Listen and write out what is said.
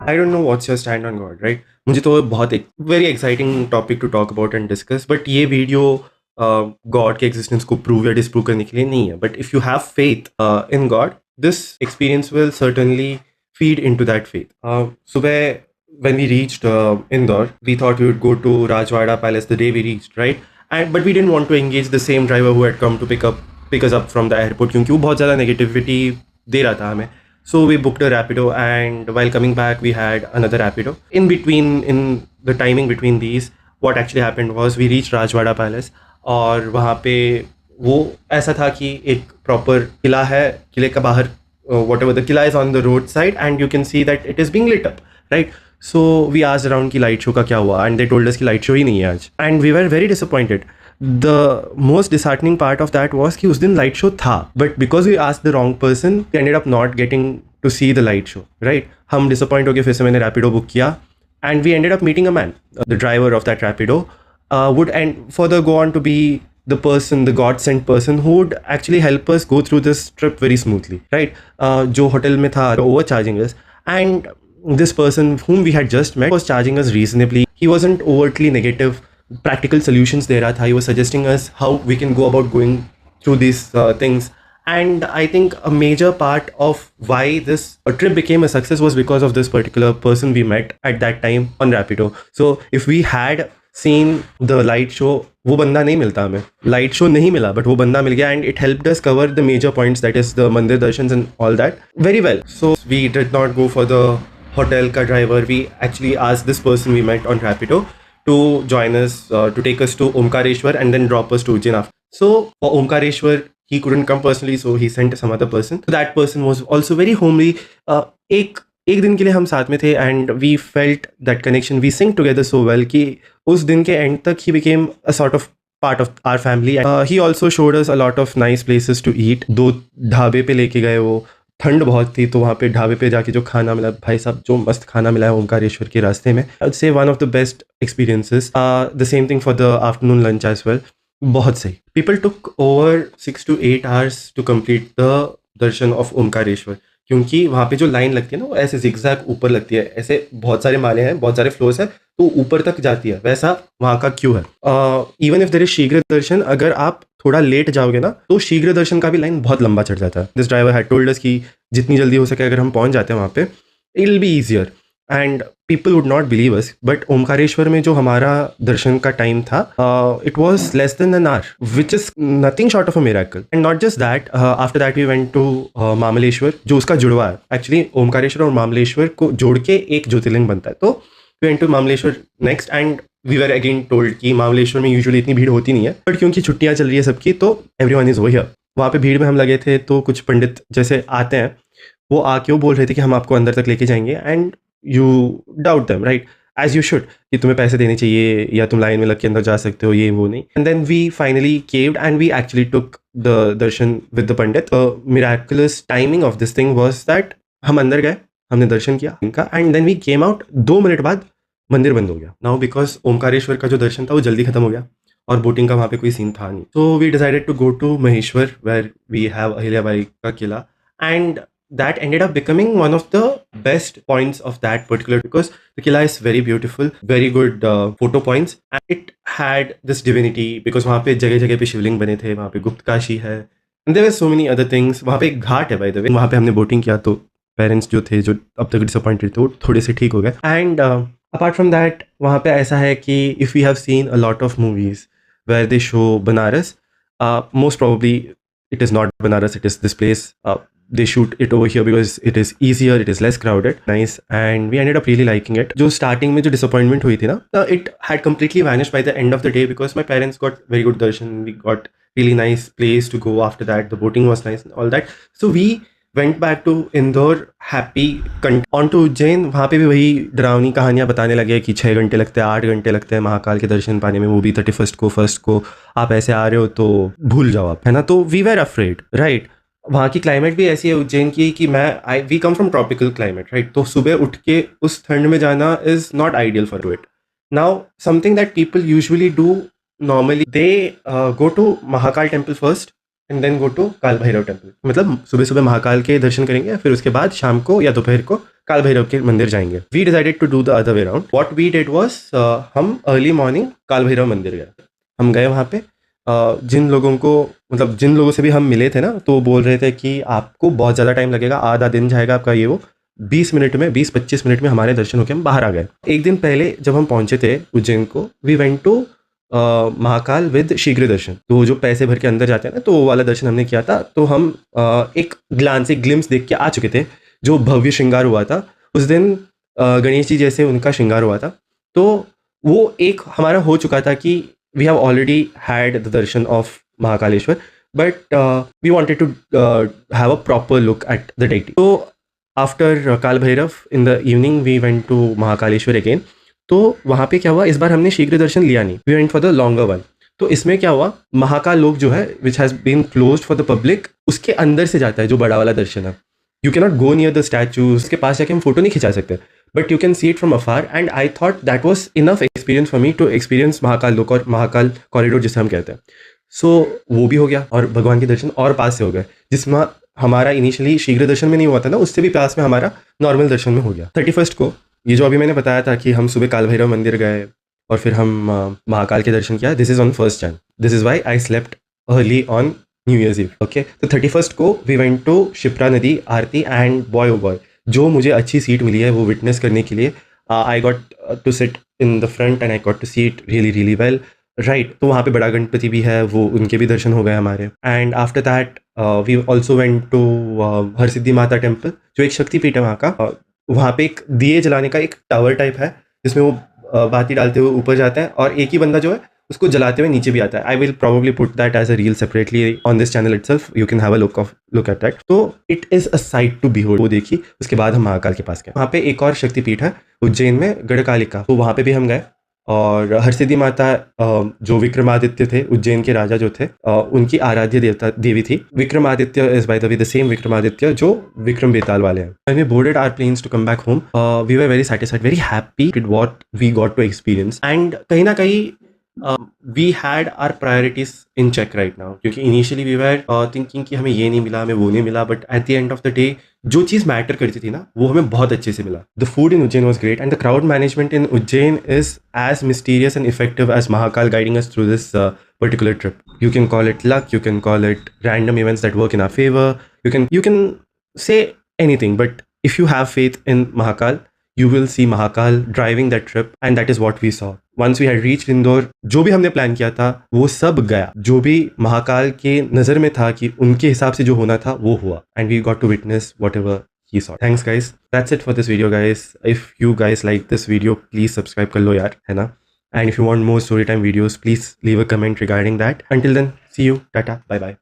I don't know what's your stand on God, right? मुझे तो बहुत very exciting topic to talk about and discuss, but ये video God के existence को prove या disprove करने के लिए नहीं है. But if you have faith in God, this experience will certainly feed into that faith. सुबह when we reached Indore, we thought we would go to Rajwada Palace the day we reached, right? But we didn't want to engage the same driver who had come to pick us up from the airport क्योंकि वो बहुत ज़्यादा negativity दे रहा था हमें. So we booked a Rapido, and while coming back, we had another Rapido. In the timing between these, what actually happened was we reached Rajwada Palace, और वहाँ पे वो ऐसा था कि एक proper किला है, किले का बाहर whatever the killa is on the roadside, and you can see that it is being lit up, right? So we asked around कि light show का क्या हुआ, and they told us कि light show ही नहीं है आज, and we were very disappointed. The most disheartening part of that was कि उस दिन light show था, but because we asked the wrong person, we ended up not getting to see the light show, right? हम disappoint हो गए, फिर से मैंने Rapido book किया, and we ended up meeting a man. The driver of that Rapido would further go on to be the person, the God-sent person who would actually help us go through this trip very smoothly, right? जो hotel में था, overcharging us, and this person whom we had just met was charging us reasonably. He wasn't overtly negative. Practical solutions दे रहा था. He was suggesting us how we can go about going through these things. And I think a major part of why this trip became a success was because of this particular person we met at that time on Rapido. So if we had seen the light show, वो बंदा नहीं मिलता हमें. Light show नहीं मिला, but वो बंदा मिल गया, and it helped us cover the major points, that is the मंदिर darshans and all that very well. So we did not go for the hotel ka driver. We actually asked this person we met on Rapido to join us, to take us to Omkareshwar and then drop us to Ujjain after. So for Omkareshwar, he couldn't come personally, so he sent some other person. So that person was also very homely. एक दिन के लिए हम साथ में थे, and we felt that connection. We synced together so well कि उस दिन के end तक he became a sort of part of our family. He also showed us a lot of nice places to eat. 2 ढाबे पे लेके गए वो. ठंड बहुत थी, तो वहाँ पे ढाबे पे जाके जो खाना मिला, भाई साहब जो मस्त खाना मिला है ओमकारेश्वर के रास्ते में, I would say one of the best experiences. The same thing for the afternoon lunch as well. बहुत सही. People took over 6 to 8 hours to complete the darshan of Omkareshwar, क्योंकि वहाँ पे जो लाइन लगती है ना, वो ऐसे जिगजैग ऊपर लगती है. ऐसे बहुत सारे माले हैं, बहुत सारे फ्लोर्स हैं, तो ऊपर तक जाती है. वैसा वहाँ का क्यों है. इवन इफ देयर इज शीघ्र दर्शन, अगर आप थोड़ा लेट जाओगे ना, तो शीघ्र दर्शन का भी लाइन बहुत लंबा चढ़ जाता है. This driver had told us कि जितनी जल्दी हो सके अगर हम पहुँच जाते हैं वहाँ पे, it will be easier. And people would not believe us, but Omkareshwar में जो हमारा दर्शन का टाइम था, it was less than an hour, which is nothing short of a miracle. And not just that, after that we went to Mamleshwar, जो उसका जुड़वा है. एक्चुअली ओमकारेश्वर और मामलेश्वर को जोड़ के एक ज्योतिर्लिंग बनता है. तो we went to Mamleshwar next, and we were again told कि मामलेश्वर में यूजुअली इतनी भीड़ होती नहीं है, बट क्योंकि छुट्टियाँ चल रही है सबकी, तो एवरीवन इज ओवर हियर. वहाँ पे भीड़ में हम लगे थे, तो कुछ पंडित जैसे आते हैं, वो आके वो बोल रहे थे कि हम आपको अंदर तक लेके जाएंगे, and you doubt them, right, as you should, कि तुम्हें पैसे देने चाहिए या तुम लाइन में लग के अंदर जा सकते हो, ये वो नहीं. And then we finally caved, and we actually took the darshan with the pandit. Miraculous timing of this thing was that हम अंदर गए, हमने दर्शन किया इनका, and then we came out. 2 minute बाद मंदिर बंद हो गया. नाउ बिकॉज ओमकारेश्वर का जो दर्शन था वो जल्दी खत्म हो गया, और बोटिंग का वहाँ पे कोई सीन था नहीं. So we decided to go to Maheshwar, where we have Ahilyabai का किला, and that ended up becoming one of the best points of that particular, because the killa is very beautiful, very good photo points, and it had this divinity because वहाँ पे जगह जगह पे शिवलिंग बने थे. वहाँ पे गुप्त काशी है, and there were so many other things. वहाँ पे एक घाट है by the way, वहाँ पे हमने बोटिंग किया, तो पेरेंट्स जो थे, जो अब तक डिसअपॉइंटेड थे, वो थोड़े से ठीक हो गए. एंड अपार्ट फ्रॉम दैट, वहाँ पे ऐसा है कि if we have seen a lot of movies where they show Banaras, most probably it is not Banaras, it is this place. They shoot it over here because it is easier, it is less crowded, nice, and we ended up really liking it. जो starting में जो disappointment हुई थी ना, it had completely vanished by the end of the day, because my parents got very good darshan. We got really nice place to go after that. The boating was nice and all that. So we went back to Indore happy. On to Ujjain, वहाँ पे भी वही डरावनी कहानियाँ बताने लगे कि 6 घंटे लगते हैं, 8 घंटे लगते हैं महाकाल के दर्शन पाने में, वो भी 31st को, 1st को. आप ऐसे आ रहे हो तो भूल जाओ आप, है ना. तो वी वर अफ्रेड, राइट. वहाँ की क्लाइमेट भी ऐसी है उज्जैन की कि we come from tropical climate, right. तो सुबह उठ के उस ठंड में जाना is not ideal for it. Now something that people usually do normally, they go to Mahakal temple first and then go to Kal Bhairav temple. मतलब सुबह सुबह महाकाल के दर्शन करेंगे, फिर उसके बाद शाम को या दोपहर को काल भैरव के मंदिर जाएंगे. We decided to do the other way around. What we did was, हम अर्ली मॉर्निंग काल भैरव मंदिर गए. हम गए वहाँ पे. जिन लोगों को, मतलब जिन लोगों से भी हम मिले थे ना, तो वो बोल रहे थे कि आपको बहुत ज़्यादा टाइम लगेगा, आधा दिन जाएगा आपका, ये वो. 20-25 मिनट में हमारे दर्शन होकर हम बाहर आ गए. एक दिन पहले जब हम पहुंचे थे उज्जैन को, we went to Mahakal with shighra darshan. तो जो पैसे भर के अंदर जाते हैं ना, तो वो वाला दर्शन हमने किया था. तो हम एक ग्लिम्स देख के आ चुके थे. जो भव्य श्रृंगार हुआ था उस दिन, गणेश जी जैसे उनका श्रृंगार हुआ था. तो वो एक हमारा हो चुका था कि we have already had the darshan of Mahakaleshwar, but we wanted to have a proper look at the deity. तो after Kal Bhairav in the evening we went to Mahakaleshwar again. तो वहाँ पे क्या हुआ, इस बार हमने शीघ्र दर्शन लिया नहीं, we went for the longer one. तो इसमें क्या हुआ, महाकाल लोक जो है which has been closed for the public, उसके अंदर से जाता है जो बड़ा वाला दर्शन है. You can not go near the statue, उसके पास जाके हम फोटो नहीं खिंचा सकते, but you can see it from afar. And I thought that was enough experience for me to experience Mahakal Lok और महाकाल कॉरिडोर जिसे हम कहते हैं. सो वो भी हो गया और भगवान के दर्शन और पास से हो गए, जिसमें हमारा इनिशियली शीघ्र दर्शन में नहीं हुआ था ना, उससे भी पास में हमारा नॉर्मल दर्शन में हो गया. 31st को, ये जो अभी मैंने बताया था कि हम सुबह काल भैरव मंदिर गए और फिर हम महाकाल के दर्शन किया, this is on 1st Jan. This is why I slept early on new year's eve. Okay, तो 31st को we went to Shipra nadi aarti. And boy oh boy, जो मुझे अच्छी सीट मिली है वो विटनेस करने के लिए. I got to sit in the front and I got to see it really really well. Right, तो वहाँ पे बड़ा गणपति भी है, वो उनके भी दर्शन हो गए हमारे. And after that we also went to Harsiddhi Mata temple, जो एक शक्तिपीठ है वहाँ का. वहाँ पे एक दिए जलाने का एक टावर टाइप है, जिसमें वो बाती डालते हुए ऊपर जाते हैं और एक ही बंदा जो है उसको जलाते हुए नीचे भी आता है. I will probably put that as a reel separately on this channel itself. You can have a look at that. तो it is a sight to behold. वो देखी, उसके बाद हम महाकाल के पास गए. वहाँ पे एक और शक्तिपीठ है उज्जैन में, गढ़कालिका, तो वहाँ पे भी हम गए. और हरसिद्धि माता, जो विक्रमादित्य थे, उज्जैन के राजा जो थे, उनकी आराध्य देवता देवी थी. Vikramaditya is by the way the same Vikramaditya जो विक्रम बेताल वाले हैं. When we boarded our planes to come back home, we were very satisfied, very happy with what we got to experience. And कहीं ना कहीं we had our priorities in check right now, क्योंकि initially we were thinking कि हमें ये नहीं मिला, हमें वो नहीं मिला, but at the end of the day जो चीज़ मैटर करती थी ना, वो हमें बहुत अच्छे से मिला. The food in Ujjain was great and the crowd management in Ujjain is as mysterious and effective as Mahakal guiding us through this particular trip. You can call it luck, you can call it random events that work in our favor, you can say anything, but if you have faith in Mahakal, you will see Mahakal driving that trip, and that is what we saw. Once we had reached Indore, जो भी हमने plan किया था वो सब गया. जो भी महाकाल के नज़र में था कि उनके हिसाब से जो होना था वो हुआ. And we got to witness whatever he saw. Thanks guys. That's it for this video guys. If you guys like this video, please subscribe कर लो यार, है ना? And if you want more story time videos, please leave a comment regarding that. Until then, see you. Tata. Bye bye.